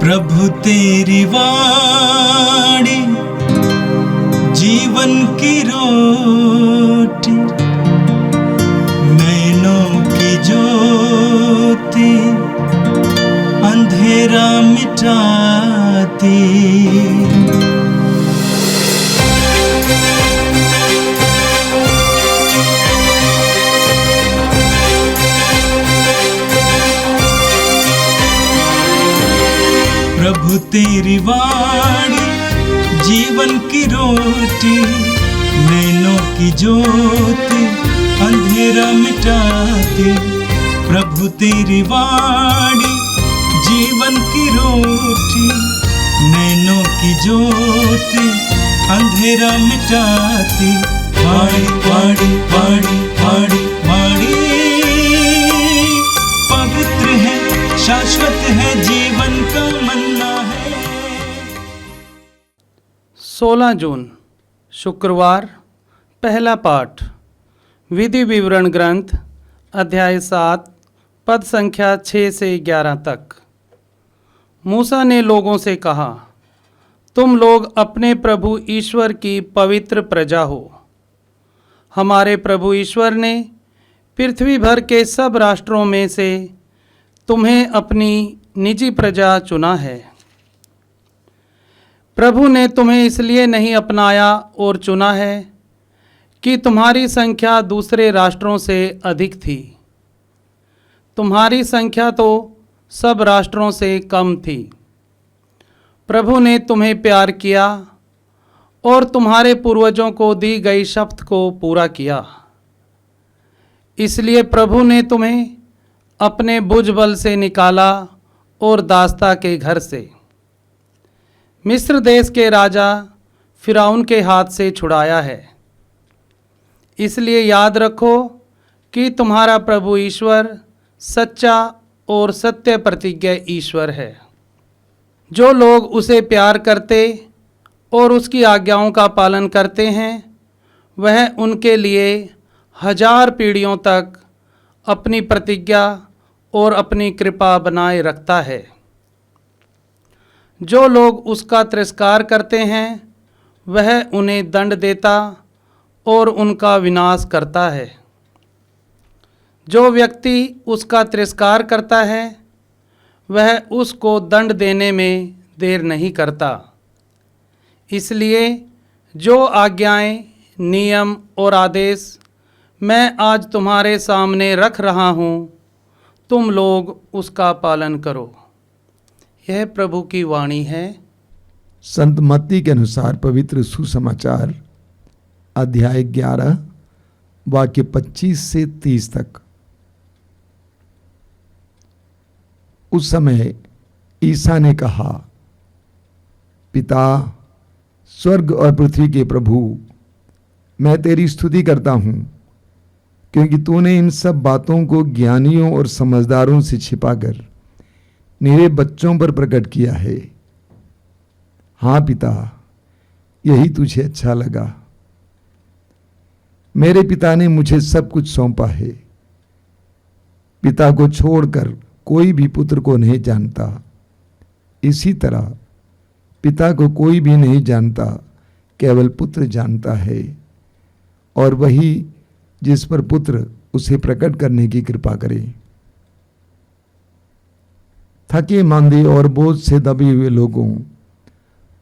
प्रभु तेरी वाणी जीवन की रोटी, नैनों की ज्योति अंधेरा मिटाती। प्रभु तेरी वाणी जीवन की रोटी, नैनों की ज्योति अंधेरा मिटाती। प्रभु तेरी वाणी जीवन की रोटी, नैनों की ज्योति अंधेरा मिटाती। वाणी वाणी वाणी वाणी वाणी पवित्र है, शाश्वत है, जीवन का मन्ना है। 16 जून शुक्रवार। पहला पाठ विधि विवरण ग्रंथ अध्याय 7 पद संख्या 6 से 11 तक। मूसा ने लोगों से कहा, तुम लोग अपने प्रभु ईश्वर की पवित्र प्रजा हो। हमारे प्रभु ईश्वर ने पृथ्वी भर के सब राष्ट्रों में से तुम्हें अपनी निजी प्रजा चुना है। प्रभु ने तुम्हें इसलिए नहीं अपनाया और चुना है कि तुम्हारी संख्या दूसरे राष्ट्रों से अधिक थी। तुम्हारी संख्या तो सब राष्ट्रों से कम थी। प्रभु ने तुम्हें प्यार किया और तुम्हारे पूर्वजों को दी गई शपथ को पूरा किया। इसलिए प्रभु ने तुम्हें अपने भुजबल से निकाला और दास्ता के घर से, मिस्र देश के राजा फिरौन के हाथ से छुड़ाया है। इसलिए याद रखो कि तुम्हारा प्रभु ईश्वर सच्चा और सत्य प्रतिज्ञा ईश्वर है। जो लोग उसे प्यार करते और उसकी आज्ञाओं का पालन करते हैं, वह उनके लिए 1000 पीढ़ियों तक अपनी प्रतिज्ञा और अपनी कृपा बनाए रखता है। जो लोग उसका तिरस्कार करते हैं, वह उन्हें दंड देता और उनका विनाश करता है। जो व्यक्ति उसका तिरस्कार करता है, वह उसको दंड देने में देर नहीं करता। इसलिए जो आज्ञाएं, नियम और आदेश मैं आज तुम्हारे सामने रख रहा हूँ, तुम लोग उसका पालन करो। यह प्रभु की वाणी है। संत मत्ती के अनुसार पवित्र सुसमाचार अध्याय 11 वाक्य 25 से 30 तक। उस समय ईसा ने कहा, पिता, स्वर्ग और पृथ्वी के प्रभु, मैं तेरी स्तुति करता हूँ, क्योंकि तूने इन सब बातों को ज्ञानियों और समझदारों से छिपाकर मेरे बच्चों पर प्रकट किया है। हाँ पिता, यही तुझे अच्छा लगा। मेरे पिता ने मुझे सब कुछ सौंपा है। पिता को छोड़कर कोई भी पुत्र को नहीं जानता। इसी तरह पिता को कोई भी नहीं जानता, केवल पुत्र जानता है, और वही जिस पर पुत्र उसे प्रकट करने की कृपा करे। थके मांदे और बोझ से दबे हुए लोगों,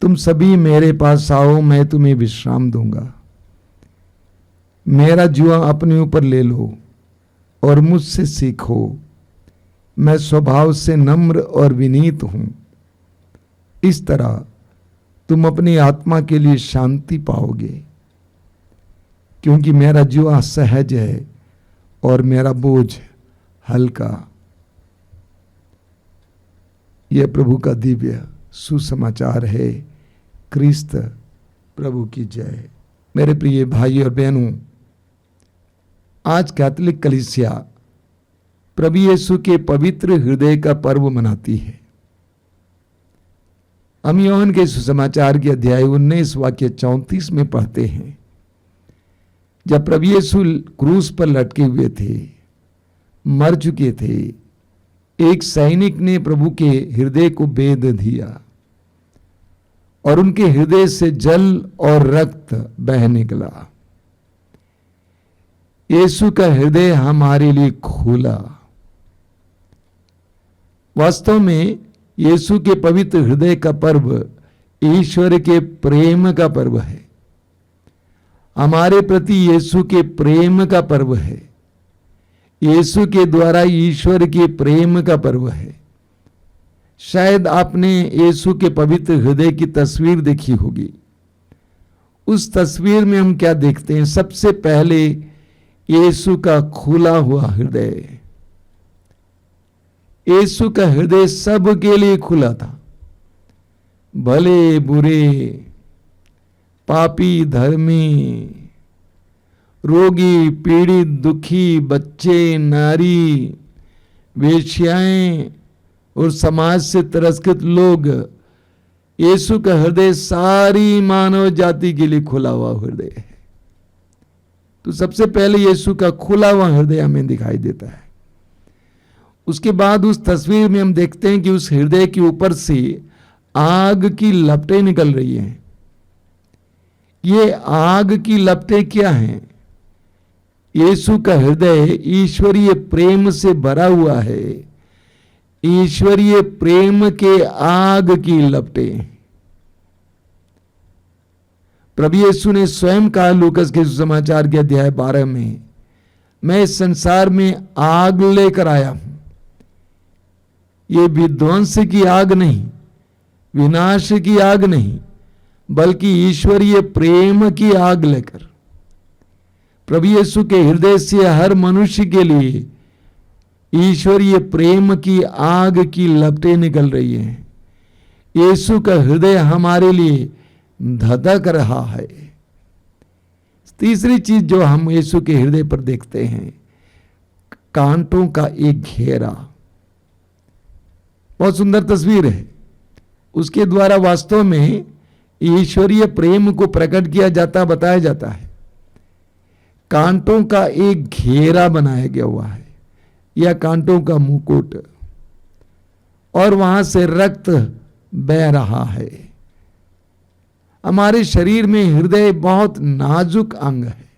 तुम सभी मेरे पास आओ, मैं तुम्हें विश्राम दूंगा। मेरा जुआ अपने ऊपर ले लो और मुझसे सीखो। मैं स्वभाव से नम्र और विनीत हूं। इस तरह तुम अपनी आत्मा के लिए शांति पाओगे, क्योंकि मेरा जुआ सहज है और मेरा बोझ हल्का। यह प्रभु का दिव्य सुसमाचार है। क्रिस्त प्रभु की जय। मेरे प्रिय भाई और बहनों, आज कैथोलिक कलीसिया प्रभु यीशु के पवित्र हृदय का पर्व मनाती है। हम यूहन्ना के सुसमाचार के अध्याय 19 वाक्य 34 में पढ़ते हैं, जब प्रभु यीशु क्रूस पर लटके हुए थे, मर चुके थे, एक सैनिक ने प्रभु के हृदय को भेद दिया और उनके हृदय से जल और रक्त बह निकला। यीशु का हृदय हमारे लिए खुला। वास्तव में यीशु के पवित्र हृदय का पर्व ईश्वर के प्रेम का पर्व है। हमारे प्रति यीशु के प्रेम का पर्व है। यीशु के द्वारा ईश्वर के प्रेम का पर्व है। शायद आपने यीशु के पवित्र हृदय की तस्वीर देखी होगी। उस तस्वीर में हम क्या देखते हैं? सबसे पहले यीशु का खुला हुआ हृदय। यीशु का हृदय सबके लिए खुला था, भले बुरे, पापी धर्मी, रोगी पीड़ित दुखी, बच्चे नारी, वेश्याएं और समाज से तिरस्कृत लोग। यीशु का हृदय सारी मानव जाति के लिए खुला हुआ हृदय है। तो सबसे पहले यीशु का खुला हुआ हृदय हमें दिखाई देता है। उसके बाद उस तस्वीर में हम देखते हैं कि उस हृदय के ऊपर से आग की लपटें निकल रही हैं। ये आग की लपटें क्या हैं? यीशु का हृदय ईश्वरीय प्रेम से भरा हुआ है। ईश्वरीय प्रेम के आग की लपटें। प्रभु यीशु ने स्वयं कहा लूकस के सुसमाचार के अध्याय 12 में, मैं इस संसार में आग लेकर आया हूं। ये विध्वंस की आग नहीं, विनाश की आग नहीं, बल्कि ईश्वरीय प्रेम की आग लेकर। प्रभु यीशु के हृदय से हर मनुष्य के लिए ईश्वरीय प्रेम की आग की लपटें निकल रही हैं। यीशु का हृदय हमारे लिए धधक रहा है। तीसरी चीज जो हम यीशु के हृदय पर देखते हैं, कांटों का एक घेरा। बहुत सुंदर तस्वीर है। उसके द्वारा वास्तव में ईश्वरीय प्रेम को प्रकट किया जाता, बताया जाता है। कांटों का एक घेरा बनाया गया हुआ है, या कांटों का मुकुट, और वहां से रक्त बह रहा है। हमारे शरीर में हृदय बहुत नाजुक अंग है,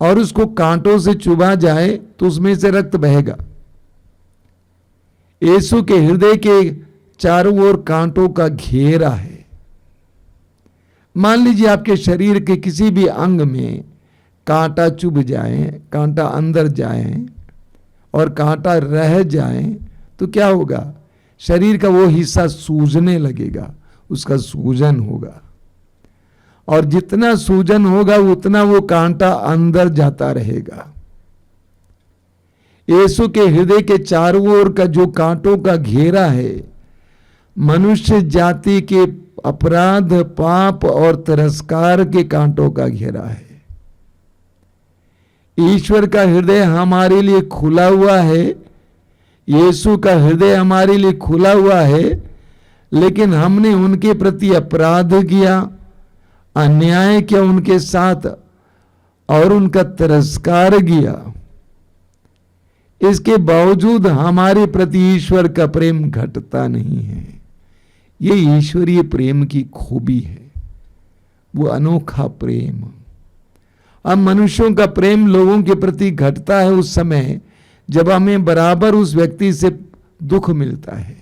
और उसको कांटों से चुभा जाए तो उसमें से रक्त बहेगा। यीशु के हृदय के चारों ओर कांटों का घेरा है। मान लीजिए आपके शरीर के किसी भी अंग में कांटा चुभ जाए, कांटा अंदर जाए और कांटा रह जाए तो क्या होगा? शरीर का वो हिस्सा सूजने लगेगा, उसका सूजन होगा, और जितना सूजन होगा उतना वो कांटा अंदर जाता रहेगा। यीशु के हृदय के चारों ओर का जो कांटों का घेरा है, मनुष्य जाति के अपराध, पाप और तिरस्कार के कांटों का घेरा है। ईश्वर का हृदय हमारे लिए खुला हुआ है, यीशु का हृदय हमारे लिए खुला हुआ है, लेकिन हमने उनके प्रति अपराध किया, अन्याय किया उनके साथ, और उनका तिरस्कार किया। इसके बावजूद हमारे प्रति ईश्वर का प्रेम घटता नहीं है। ये ईश्वरीय प्रेम की खूबी है, वो अनोखा प्रेम। अब मनुष्यों का प्रेम लोगों के प्रति घटता है उस समय जब हमें बराबर उस व्यक्ति से दुख मिलता है।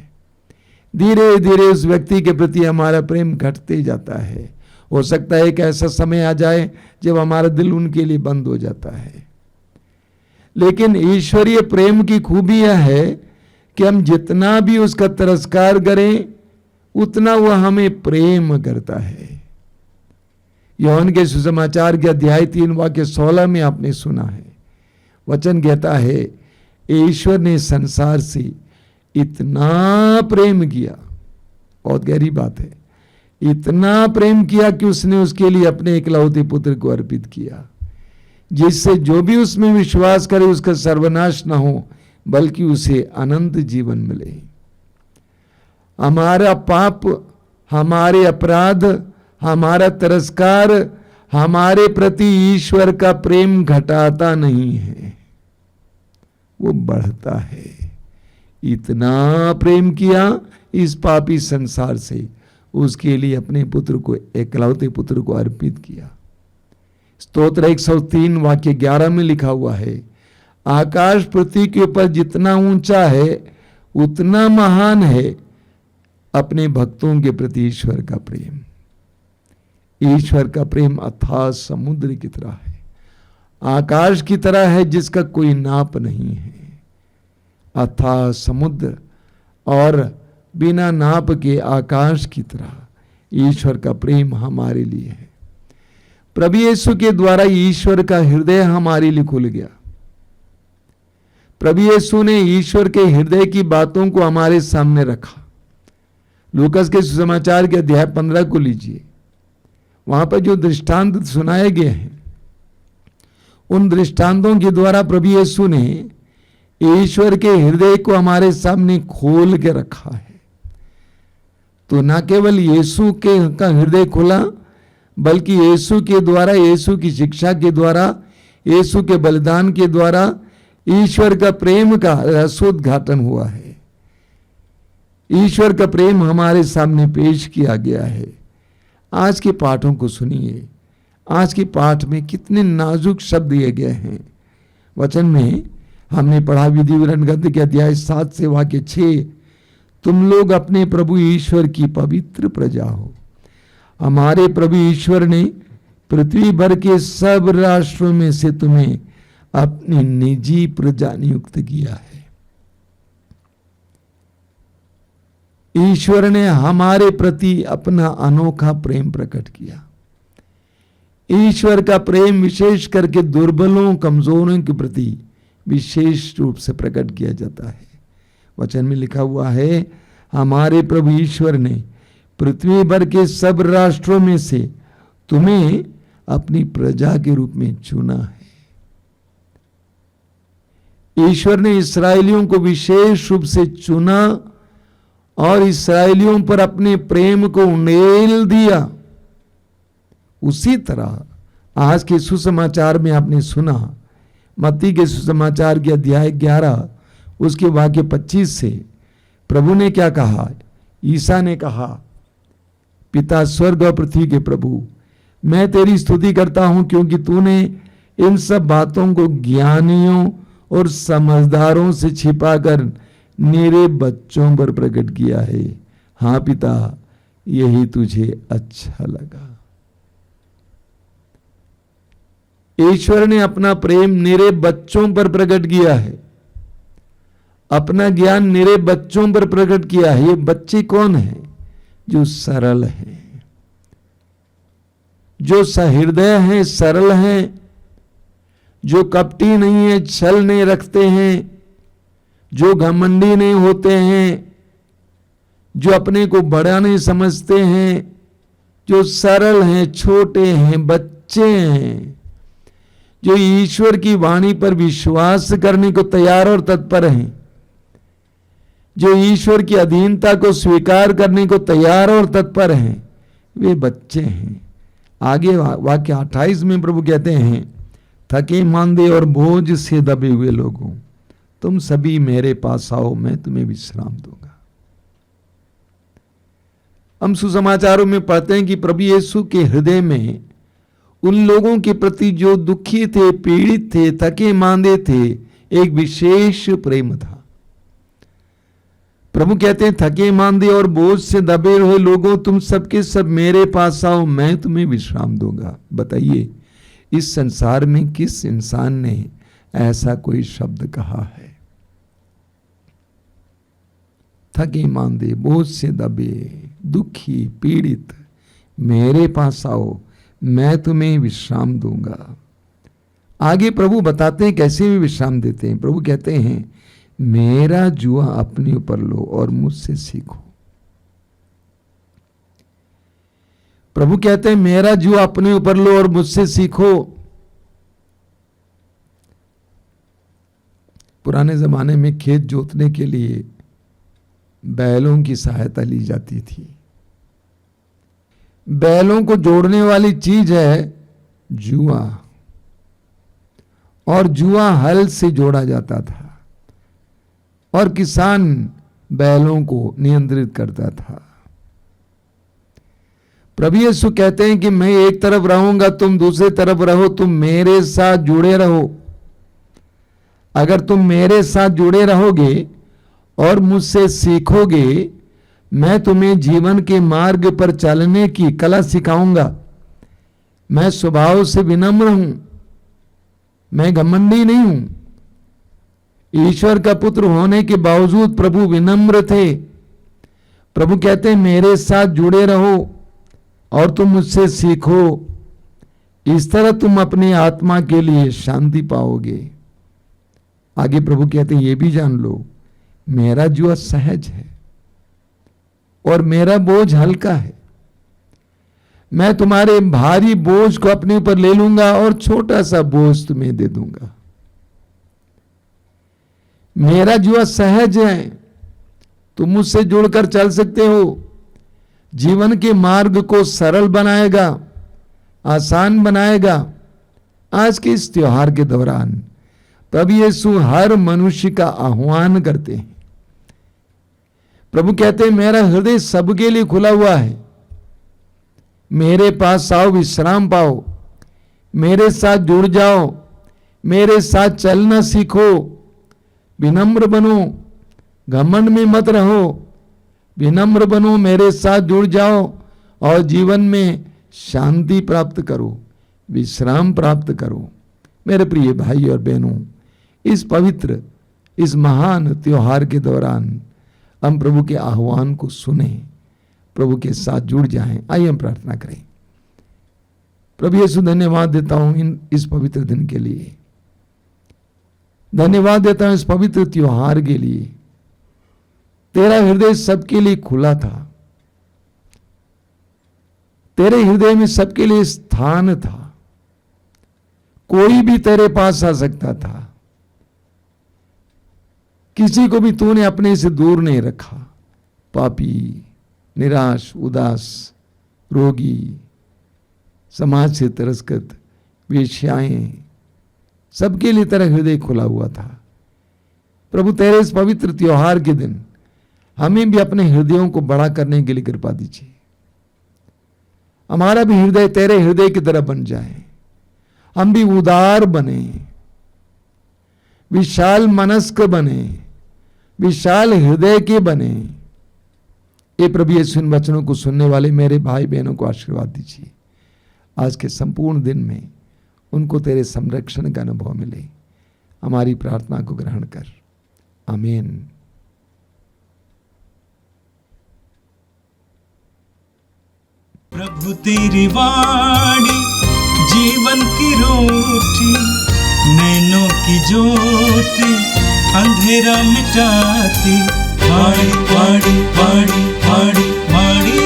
धीरे धीरे उस व्यक्ति के प्रति हमारा प्रेम घटते जाता है। हो सकता है कि ऐसा समय आ जाए जब हमारा दिल उनके लिए बंद हो जाता है। लेकिन ईश्वरीय प्रेम की खूबी यह है कि हम जितना भी उसका तिरस्कार करें उतना वह हमें प्रेम करता है। यूहन्ना के सुसमाचार के अध्याय 3 वाक्य 16 में आपने सुना है, वचन कहता है, ईश्वर ने संसार से इतना प्रेम किया, बहुत गहरी बात है, इतना प्रेम किया कि उसने उसके लिए अपने इकलौते पुत्र को अर्पित किया, जिससे जो भी उसमें विश्वास करे उसका सर्वनाश न हो बल्कि उसे अनंत जीवन मिले। हमारा पाप, हमारे अपराध, हमारा तिरस्कार हमारे प्रति ईश्वर का प्रेम घटाता नहीं है। वो बढ़ता है। इतना प्रेम किया इस पापी संसार से, उसके लिए अपने पुत्र को, एकलौते पुत्र को अर्पित किया। स्तोत्र 103 वाक्य 11 में लिखा हुआ है, आकाश पृथ्वी के ऊपर जितना ऊंचा है उतना महान है अपने भक्तों के प्रति ईश्वर का प्रेम। ईश्वर का प्रेम अथाह समुद्र की तरह है, आकाश की तरह है जिसका कोई नाप नहीं है। अथाह समुद्र और बिना नाप के आकाश की तरह ईश्वर का प्रेम हमारे लिए है। प्रभु यीशु के द्वारा ईश्वर का हृदय हमारे लिए खुल गया। प्रभु यीशु ने ईश्वर के हृदय की बातों को हमारे सामने रखा। लूकास के सुसमाचार के अध्याय 15 को लीजिए, वहां पर जो दृष्टांत सुनाए गए हैं, उन दृष्टांतों के द्वारा प्रभु यीशु ने ईश्वर के हृदय को हमारे सामने खोल के रखा है। तो न केवल यीशु के का हृदय खुला, बल्कि यीशु के द्वारा, यीशु की शिक्षा के द्वारा, यीशु के बलिदान के द्वारा ईश्वर का प्रेम का रसोद्घाटन हुआ है। ईश्वर का प्रेम हमारे सामने पेश किया गया है। आज के पाठों को सुनिए। आज के पाठ में कितने नाजुक शब्द दिए गए हैं। वचन में हमने पढ़ा विधि विवरण ग्रंथ के अध्याय 7 से वाक्य 6, तुम लोग अपने प्रभु ईश्वर की पवित्र प्रजा हो। हमारे प्रभु ईश्वर ने पृथ्वी भर के सब राष्ट्रों में से तुम्हें अपनी निजी प्रजा नियुक्त किया है। ईश्वर ने हमारे प्रति अपना अनोखा प्रेम प्रकट किया। ईश्वर का प्रेम विशेष करके दुर्बलों, कमजोरों के प्रति विशेष रूप से प्रकट किया जाता है। वचन में लिखा हुआ है, हमारे प्रभु ईश्वर ने पृथ्वी भर के सब राष्ट्रों में से तुम्हें अपनी प्रजा के रूप में चुना है। ईश्वर ने इस्राएलियों को विशेष रूप से चुना और इस्राएलियों पर अपने प्रेम को उंडेल दिया। उसी तरह आज के सुसमाचार में आपने सुना, मत्ती के सुसमाचार के अध्याय 11 उसके वाक्य 25 से प्रभु ने क्या कहा? ईसा ने कहा, पिता स्वर्ग और पृथ्वी के प्रभु, मैं तेरी स्तुति करता हूं क्योंकि तूने इन सब बातों को ज्ञानियों और समझदारों से छिपाकर मेरे बच्चों पर प्रकट किया है। हाँ पिता, यही तुझे अच्छा लगा। ईश्वर ने अपना प्रेम मेरे बच्चों पर प्रकट किया है, अपना ज्ञान मेरे बच्चों पर प्रकट किया है। ये बच्चे कौन हैं? जो सरल हैं, जो सहृदय हैं, सरल हैं, जो कपटी नहीं है, छल नहीं रखते हैं, जो घमंडी नहीं होते हैं, जो अपने को बड़ा नहीं समझते हैं, जो सरल हैं, छोटे हैं, बच्चे हैं, जो ईश्वर की वाणी पर विश्वास करने को तैयार और तत्पर हैं, जो ईश्वर की अधीनता को स्वीकार करने को तैयार और तत्पर हैं, वे बच्चे हैं। आगे वाक्य 28 में प्रभु कहते हैं, थके मांदे और बोझ से दबे हुए लोगों, तुम सभी मेरे पास आओ, मैं तुम्हें विश्राम दूंगा। हम सुसमाचारों में पढ़ते हैं कि प्रभु यीशु के हृदय में उन लोगों के प्रति जो दुखी थे, पीड़ित थे, थके मांदे थे, एक विशेष प्रेम था। प्रभु कहते हैं, थके मांदे और बोझ से दबे हुए लोगों, तुम सबके सब मेरे पास आओ, मैं तुम्हें विश्राम दूंगा। बताइए, इस संसार में किस इंसान ने ऐसा कोई शब्द कहा है? थके मांदे, बोझ से दबे, दुखी, पीड़ित, मेरे पास आओ, मैं तुम्हें विश्राम दूंगा। आगे प्रभु बताते हैं कैसे भी विश्राम देते हैं। प्रभु कहते हैं, मेरा जुआ अपने ऊपर लो और मुझसे सीखो। प्रभु कहते हैं, मेरा जुआ अपने ऊपर लो और मुझसे सीखो। पुराने जमाने में खेत जोतने के लिए बैलों की सहायता ली जाती थी। बैलों को जोड़ने वाली चीज है जुआ, और जुआ हल से जोड़ा जाता था। और किसान बैलों को नियंत्रित करता था। प्रभु यीशु कहते हैं कि मैं एक तरफ रहूंगा, तुम दूसरी तरफ रहो, तुम मेरे साथ जुड़े रहो। अगर तुम मेरे साथ जुड़े रहोगे और मुझसे सीखोगे, मैं तुम्हें जीवन के मार्ग पर चलने की कला सिखाऊंगा। मैं स्वभाव से विनम्र हूं, मैं घमंडी नहीं हूं। ईश्वर का पुत्र होने के बावजूद प्रभु विनम्र थे। प्रभु कहते हैं मेरे साथ जुड़े रहो और तुम मुझसे सीखो, इस तरह तुम अपनी आत्मा के लिए शांति पाओगे। आगे प्रभु कहते हैं ये भी जान लो, मेरा जुआ सहज है और मेरा बोझ हल्का है। मैं तुम्हारे भारी बोझ को अपने ऊपर ले लूंगा और छोटा सा बोझ तुम्हें दे दूंगा। मेरा जुआ सहज है, तुम मुझसे जुड़कर चल सकते हो। जीवन के मार्ग को सरल बनाएगा, आसान बनाएगा। आज के इस त्योहार के दौरान प्रभु यीशु हर मनुष्य का आह्वान करते हैं। प्रभु कहते हैं मेरा हृदय सबके लिए खुला हुआ है, मेरे पास आओ, विश्राम पाओ, मेरे साथ जुड़ जाओ, मेरे साथ चलना सीखो, विनम्र बनो, घमंड में मत रहो, विनम्र बनो, मेरे साथ जुड़ जाओ और जीवन में शांति प्राप्त करो, विश्राम प्राप्त करो। मेरे प्रिय भाई और बहनों, इस पवित्र, इस महान त्योहार के दौरान हम प्रभु के आह्वान को सुने, प्रभु के साथ जुड़ जाएं। आइए हम प्रार्थना करें। प्रभु यीशु धन्यवाद देता हूं इस पवित्र दिन के लिए, धन्यवाद देता हूं इस पवित्र त्योहार के लिए। तेरा हृदय सबके लिए खुला था, तेरे हृदय में सबके लिए स्थान था, कोई भी तेरे पास आ सकता था, किसी को भी तूने अपने से दूर नहीं रखा। पापी, निराश, उदास, रोगी, समाज से तिरस्कृत, वेश्याएं, सबके लिए तेरा हृदय खुला हुआ था। प्रभु तेरे इस पवित्र त्योहार के दिन हमें भी अपने हृदयों को बड़ा करने के लिए कृपा दीजिए। हमारा भी हृदय तेरे हृदय की तरह बन जाए, हम भी उदार बने, विशाल मनस्क बने, विशाल हृदय के बने। ये प्रभु यीशु इन वचनों को सुनने वाले मेरे भाई बहनों को आशीर्वाद दीजिए। आज के संपूर्ण दिन में उनको तेरे संरक्षण का अनुभव मिले। हमारी प्रार्थना को ग्रहण कर, आमीन। प्रभु तेरी वाणी जीवन की रोटी, नैनों की ज्योति अंधेरा मिटाती। वाणी वाणी वाणी वाणी वाणी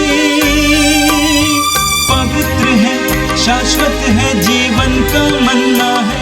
पवित्र है, शाश्वत है, जीवन का मन्ना है।